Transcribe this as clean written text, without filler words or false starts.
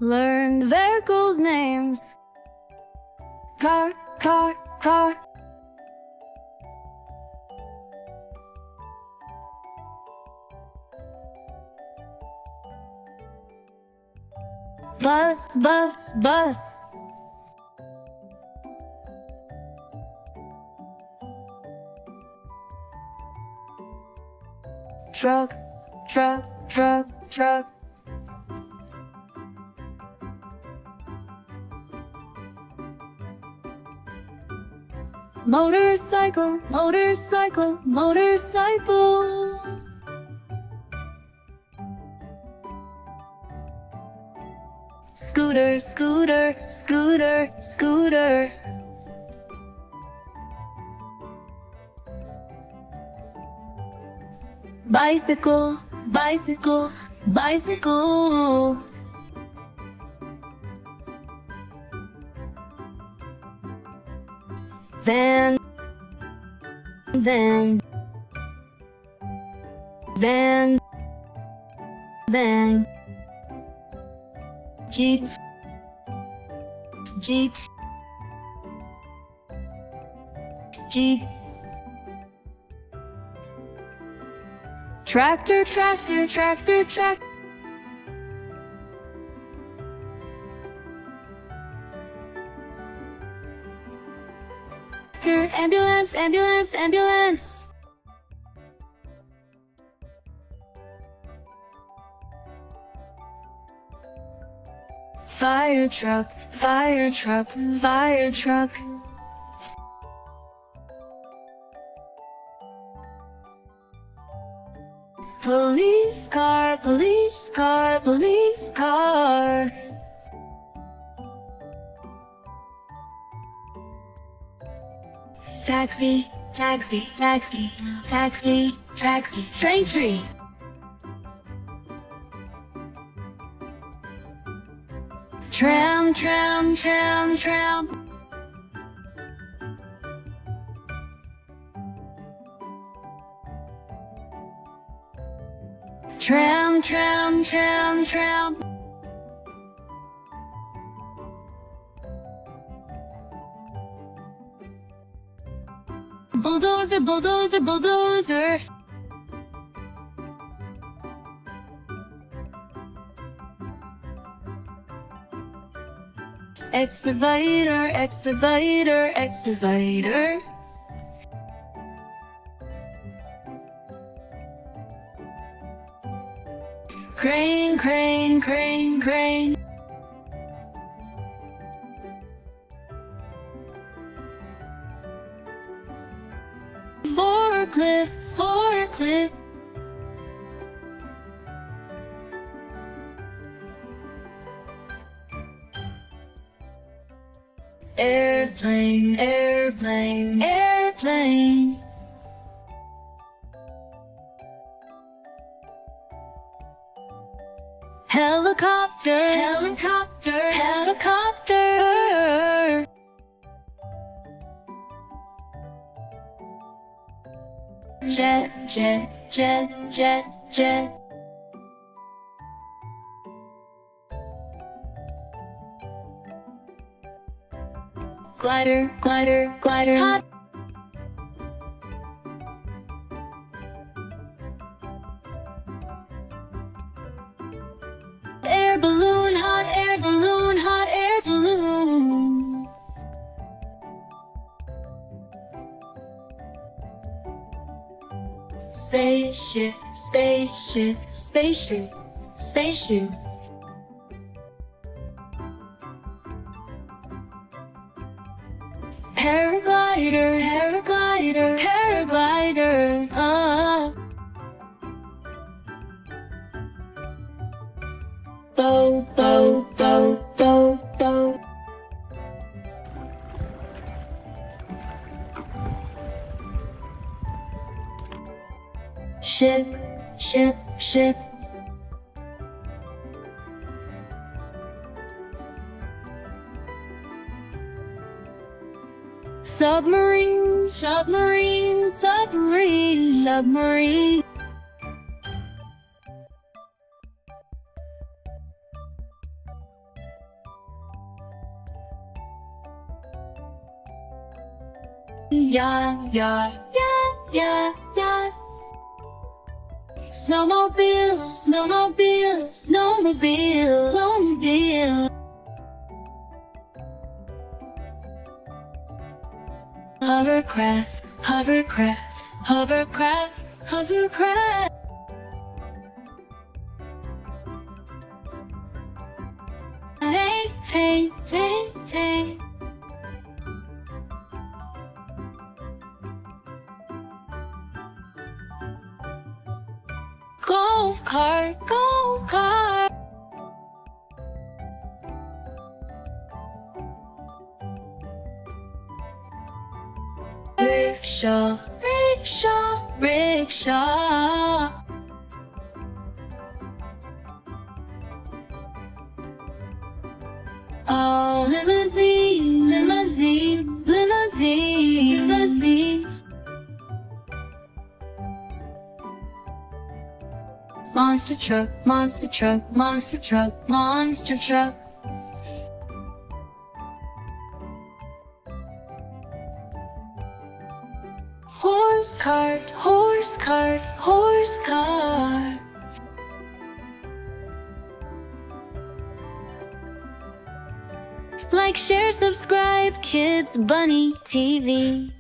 Learned vehicles names. Car, car, car. Bus, bus, bus. Truck, truck, truck, truck. Motorcycle, motorcycle, motorcycle. Scooter, scooter, scooter, scooter. Bicycle, bicycle, bicycle. Van, van, van, van. Jeep, jeep, jeep. Tractor, tractor, tractor, tractor. Ambulance, ambulance, ambulance. Fire truck, fire truck, fire truck. Police car, police car, police car. Taxi, taxi, taxi, taxi, taxi. Train tree. Tram, tram, tram, tram. Tram, tram, tram, tram. Bulldozer, bulldozer, bulldozer. Excavator, excavator, excavator. Crane, crane, crane, crane. Forklift, forklift. Airplane, airplane, airplane. Helicopter, helicopter, helicopter. Jet, jet, jet, jet, jet. Glider, glider, glider. Hot. Air balloon, hot air balloon, hot air balloon. Spaceship, spaceship, spaceship, spaceship. Paraglider, paraglider, paraglider. Bow, bow, bow, bow, bow. Ship, ship, ship. Submarine, submarine, submarine, submarine. Yacht, yacht, yacht, yacht, yacht. Snowmobile, snowmobile, snowmobile, snowmobile. Hovercraft, hovercraft, hovercraft, hovercraft. Tank, tank, tank, tank. Golf cart, golf cart. Rickshaw, rickshaw, rickshaw. Oh, limousine, limousine, limousine, limousine. Monster truck, monster truck, monster truck, monster truck. Horse cart, horse cart, horse cart. Like, share, subscribe, Kids Bunny TV.